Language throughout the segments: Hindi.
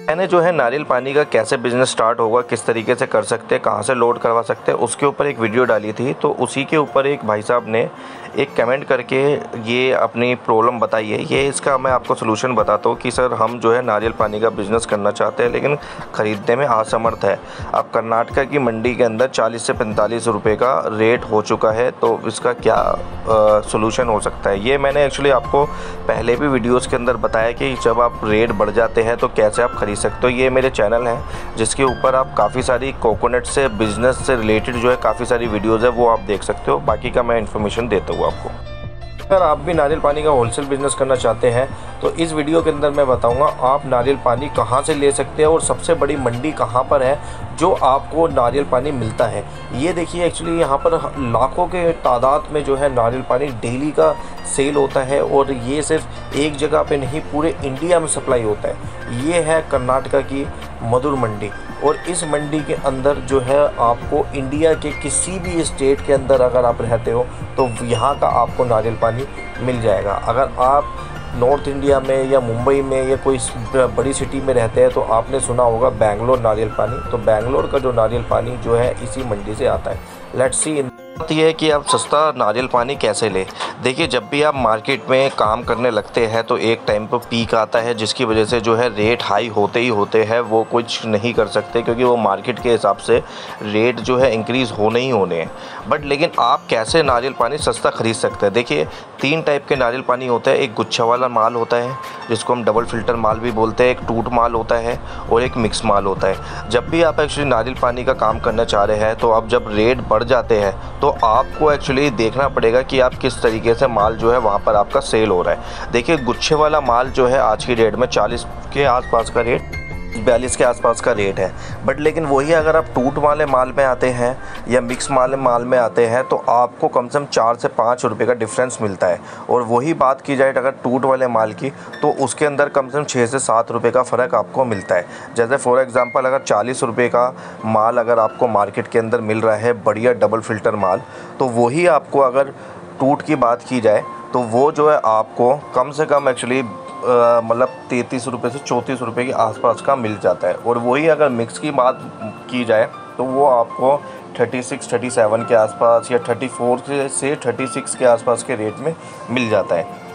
मैंने जो है नारियल पानी का कैसे बिज़नेस स्टार्ट होगा, किस तरीके से कर सकते हैं, कहाँ से लोड करवा सकते हैं, उसके ऊपर एक वीडियो डाली थी। तो उसी के ऊपर एक भाई साहब ने एक कमेंट करके ये अपनी प्रॉब्लम बताई है। ये इसका मैं आपको सलूशन बताता हूँ कि सर हम जो है नारियल पानी का बिज़नेस करना चाहते हैं लेकिन ख़रीदने में असमर्थ है। अब कर्नाटका की मंडी के अंदर 40 से 45 रुपये का रेट हो चुका है, तो इसका क्या सलूशन हो सकता है। ये मैंने एक्चुअली आपको पहले भी वीडियोस के अंदर बताया कि जब आप रेट बढ़ जाते हैं तो कैसे आप ख़रीद सकते हो। ये मेरे चैनल है जिसके ऊपर आप काफ़ी सारी कोकोनट से बिज़नेस से रिलेटेड जो है काफ़ी सारी वीडियोज़ है, वो आप देख सकते हो। बाकी का मैं इन्फॉर्मेशन देता हूँ आपको। अगर आप भी नारियल पानी का होलसेल बिज़नेस करना चाहते हैं तो इस वीडियो के अंदर मैं बताऊंगा आप नारियल पानी कहां से ले सकते हैं और सबसे बड़ी मंडी कहां पर है जो आपको नारियल पानी मिलता है। ये देखिए एक्चुअली यहां पर लाखों के तादाद में जो है नारियल पानी डेली का सेल होता है और ये सिर्फ एक जगह पे नहीं पूरे इंडिया में सप्लाई होता है। ये है कर्नाटका की मधुर मंडी और इस मंडी के अंदर जो है आपको इंडिया के किसी भी स्टेट के अंदर अगर आप रहते हो तो यहाँ का आपको नारियल पानी मिल जाएगा। अगर आप नॉर्थ इंडिया में या मुंबई में या कोई बड़ी सिटी में रहते हैं तो आपने सुना होगा बेंगलोर नारियल पानी। तो बेंगलोर का जो नारियल पानी जो है इसी मंडी से आता है। लेट्स सी बात यह है कि आप सस्ता नारियल पानी कैसे लें। देखिए जब भी आप मार्केट में काम करने लगते हैं तो एक टाइम पर पीक आता है जिसकी वजह से जो है रेट हाई होते ही होते हैं, वो कुछ नहीं कर सकते क्योंकि वो मार्केट के हिसाब से रेट जो है इंक्रीज़ होने ही होने हैं। बट लेकिन आप कैसे नारियल पानी सस्ता ख़रीद सकते हैं। देखिए 3 टाइप के नारियल पानी होता है। एक गुच्छा वाला माल होता है जिसको हम डबल फ़िल्टर माल भी बोलते हैं, एक टूट माल होता है और एक मिक्स माल होता है। जब भी आप एक्चुअली नारियल पानी का काम करना चाह रहे हैं तो अब जब रेट बढ़ जाते हैं तो आपको एक्चुअली देखना पड़ेगा कि आप किस तरीके से माल जो है वहाँ पर आपका सेल हो रहा है। देखिए गुच्छे वाला माल जो है आज की डेट में 40 के आसपास का रेट, 42 के आसपास का रेट है। बट लेकिन वही अगर आप टूट वाले माल में आते हैं या मिक्स वाले माल में आते हैं तो आपको कम से कम 4 से 5 रुपये का डिफरेंस मिलता है। और वही बात की जाए अगर टूट वाले माल की तो उसके अंदर कम से कम 6 से 7 रुपये का फ़र्क आपको मिलता है। जैसे फॉर एग्ज़ाम्पल अगर 40 रुपये का माल अगर आपको मार्केट के अंदर मिल रहा है बढ़िया डबल फ़िल्टर माल, तो वही आपको अगर टूट की बात की जाए तो वो जो है आपको कम से कम एक्चुअली मतलब 33 रुपये से 34 रुपये के आसपास का मिल जाता है। और वही अगर मिक्स की बात की जाए तो वो आपको 36-37 के आसपास या 34 से 36 के आसपास के रेट में मिल जाता है।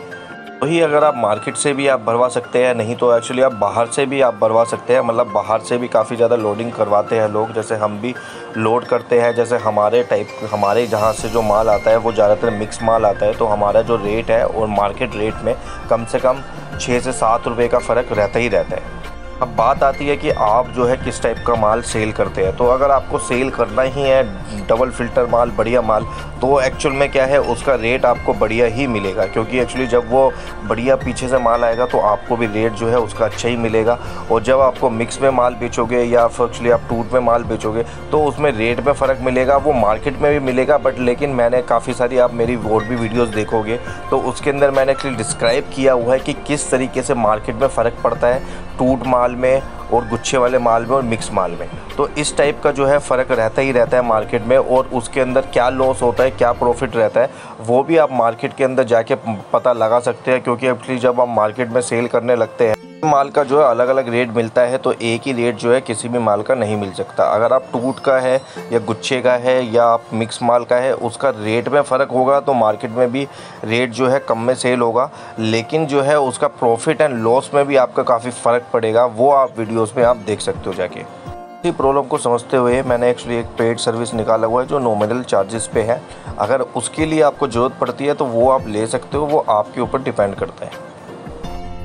वही अगर आप मार्केट से भी आप भरवा सकते हैं, नहीं तो एक्चुअली आप बाहर से भी आप भरवा सकते हैं। मतलब बाहर से भी काफ़ी ज़्यादा लोडिंग करवाते हैं लोग, जैसे हम भी लोड करते हैं। जैसे हमारे जहाँ से जो माल आता है वो ज़्यादातर मिक्स माल आता है, तो हमारा जो रेट है और मार्केट रेट में कम से कम 6 से 7 रुपये का फ़र्क रहता ही रहता है। अब बात आती है कि आप जो है किस टाइप का माल सेल करते हैं। तो अगर आपको सेल करना ही है डबल फ़िल्टर माल, बढ़िया माल, तो एक्चुअल में क्या है उसका रेट आपको बढ़िया ही मिलेगा क्योंकि एक्चुअली जब वो बढ़िया पीछे से माल आएगा तो आपको भी रेट जो है उसका अच्छा ही मिलेगा। और जब आपको मिक्स में माल बेचोगे या एक्चुअली आप टूट में माल बेचोगे तो उसमें रेट में फ़र्क मिलेगा, वो मार्केट में भी मिलेगा। बट लेकिन मैंने काफ़ी सारी आप मेरी और भी वीडियोज़ देखोगे तो उसके अंदर मैंने एक्चुअली डिस्क्राइब किया हुआ है कि किस तरीके से मार्केट में फ़र्क पड़ता है टूट माल में और गुच्छे वाले माल में और मिक्स माल में। तो इस टाइप का जो है फ़र्क रहता ही रहता है मार्केट में, और उसके अंदर क्या लॉस होता है क्या प्रॉफिट रहता है वो भी आप मार्केट के अंदर जाके पता लगा सकते हैं। क्योंकि एक्चुअली जब आप मार्केट में सेल करने लगते हैं माल का जो है अलग अलग रेट मिलता है, तो एक ही रेट जो है किसी भी माल का नहीं मिल सकता। अगर आप टूट का है या गुच्छे का है या आप मिक्स माल का है उसका रेट में फ़र्क होगा तो मार्केट में भी रेट जो है कम में सेल होगा, लेकिन जो है उसका प्रॉफिट एंड लॉस में भी आपका काफ़ी फ़र्क पड़ेगा। वो आप वीडियोज़ में आप देख सकते हो जाके। इसी प्रॉब्लम को समझते हुए मैंने एक्चुअली एक पेड सर्विस निकाला हुआ है जो नॉमिनल चार्जेस पे है। अगर उसके लिए आपको ज़रूरत पड़ती है तो वो आप ले सकते हो, वो आपके ऊपर डिपेंड करता है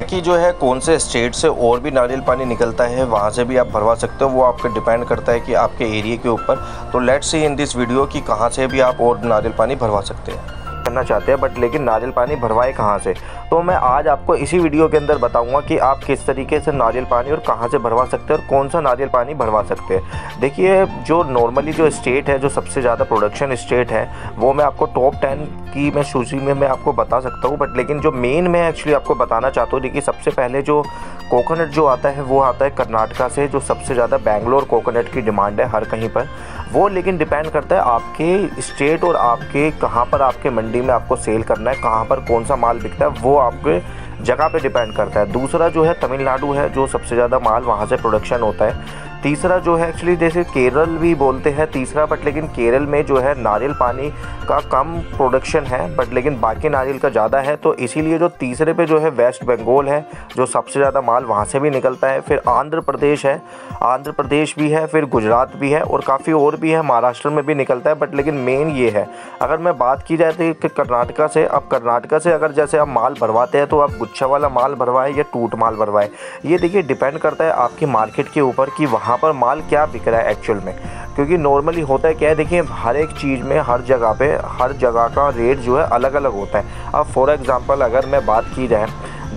कि जो है कौन से स्टेट से और भी नारियल पानी निकलता है वहाँ से भी आप भरवा सकते हो। वो आपके डिपेंड करता है कि आपके एरिया के ऊपर। तो let's see in this video कि कहाँ से भी आप और नारियल पानी भरवा सकते हैं करना चाहते हैं। बट लेकिन नारियल पानी भरवाए कहाँ से, तो मैं आज आपको इसी वीडियो के अंदर बताऊंगा कि आप किस तरीके से नारियल पानी और कहाँ से भरवा सकते हैं और कौन सा नारियल पानी भरवा सकते हैं। देखिए जो नॉर्मली जो स्टेट है जो सबसे ज़्यादा प्रोडक्शन स्टेट है वो मैं आपको टॉप 10 की मैं सूची में मैं आपको बता सकता हूँ। बट लेकिन जो मेन मैं एक्चुअली आपको बताना चाहता हूँ, देखिए सबसे पहले जो कोकोनट जो आता है वो आता है कर्नाटका से, जो सबसे ज़्यादा बेंगलोर कोकोनट की डिमांड है हर कहीं पर। वो लेकिन डिपेंड करता है आपके स्टेट और आपके कहाँ पर आपके मंडी मंडी में आपको सेल करना है, कहाँ पर कौन सा माल बिकता है वो आपके जगह पे डिपेंड करता है। दूसरा जो है तमिलनाडु है, जो सबसे ज़्यादा माल वहाँ से प्रोडक्शन होता है। तीसरा जो है एक्चुअली जैसे केरल भी बोलते हैं तीसरा, बट लेकिन केरल में जो है नारियल पानी का कम प्रोडक्शन है, बट लेकिन बाकी नारियल का ज़्यादा है। तो इसीलिए जो तीसरे पे जो है वेस्ट बंगाल है, जो सबसे ज़्यादा माल वहाँ से भी निकलता है। फिर आंध्र प्रदेश है, आंध्र प्रदेश भी है, फिर गुजरात भी है और काफ़ी और भी है, महाराष्ट्र में भी निकलता है। बट लेकिन मेन ये है, अगर मैं बात की जाए तो कर्नाटका से, अब कर्नाटका से अगर जैसे आप माल भरवाते हैं तो आप गुच्छा वाला माल भरवाएं या टूट माल भरवाएं, ये देखिए डिपेंड करता है आपकी मार्केट के ऊपर कि वहाँ पर माल क्या बिक रहा है एक्चुअल में। क्योंकि नॉर्मली होता है क्या है, देखिए हर एक चीज़ में हर जगह पे हर जगह का रेट जो है अलग अलग होता है। अब फॉर एग्ज़ाम्पल अगर मैं बात की जाए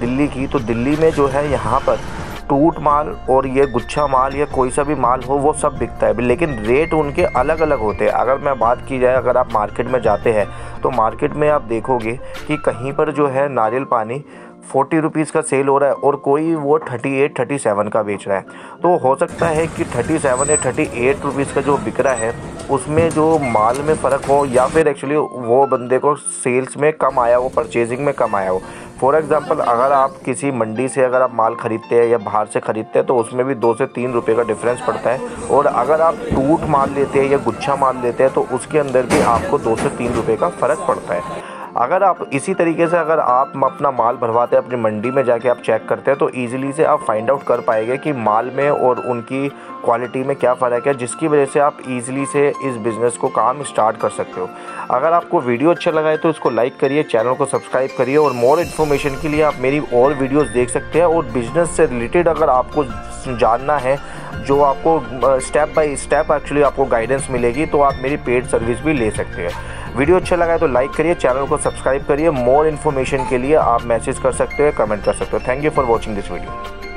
दिल्ली की, तो दिल्ली में जो है यहाँ पर टूट माल और ये गुच्छा माल या कोई सा भी माल हो वो सब बिकता है, लेकिन रेट उनके अलग अलग होते हैं। अगर मैं बात की जाए, अगर आप मार्केट में जाते हैं तो मार्केट में आप देखोगे कि कहीं पर जो है नारियल पानी 40 रुपीज़ का सेल हो रहा है और कोई वो 38-37 का बेच रहा है। तो हो सकता है कि 37 या 38 रुपीज़ का जो बिक रहा है उसमें जो माल में फ़र्क हो, या फिर एक्चुअली वो बंदे को सेल्स में कम आया हो, परचेजिंग में कम आया हो। फॉर एग्ज़ाम्पल अगर आप किसी मंडी से अगर आप माल ख़रीदते हैं या बाहर से ख़रीदते हैं तो उसमें भी 2 से 3 रुपये का डिफरेंस पड़ता है, और अगर आप टूट माल लेते हैं या गुच्छा माल लेते हैं तो उसके अंदर भी आपको 2 से 3 रुपये का फ़र्क पड़ता है। अगर आप इसी तरीके से अगर आप अपना माल भरवाते हैं अपनी मंडी में जाके आप चेक करते हैं तो ईज़िली से आप फाइंड आउट कर पाएंगे कि माल में और उनकी क्वालिटी में क्या फ़र्क है, जिसकी वजह से आप ईज़िली से इस बिज़नेस को काम स्टार्ट कर सकते हो। अगर आपको वीडियो अच्छा लगा है तो इसको लाइक करिए, चैनल को सब्सक्राइब करिए, और मोर इन्फॉर्मेशन के लिए आप मेरी और वीडियोस देख सकते हैं। और बिज़नेस से रिलेटेड अगर आपको जानना है, जो आपको स्टेप बाय स्टेप एक्चुअली आपको गाइडेंस मिलेगी, तो आप मेरी पेड सर्विस भी ले सकते हैं। वीडियो अच्छा लगा है तो लाइक करिए, चैनल को सब्सक्राइब करिए। मोर इन्फॉर्मेशन के लिए आप मैसेज कर सकते हैं, कमेंट कर सकते हो। Thank you for watching this video.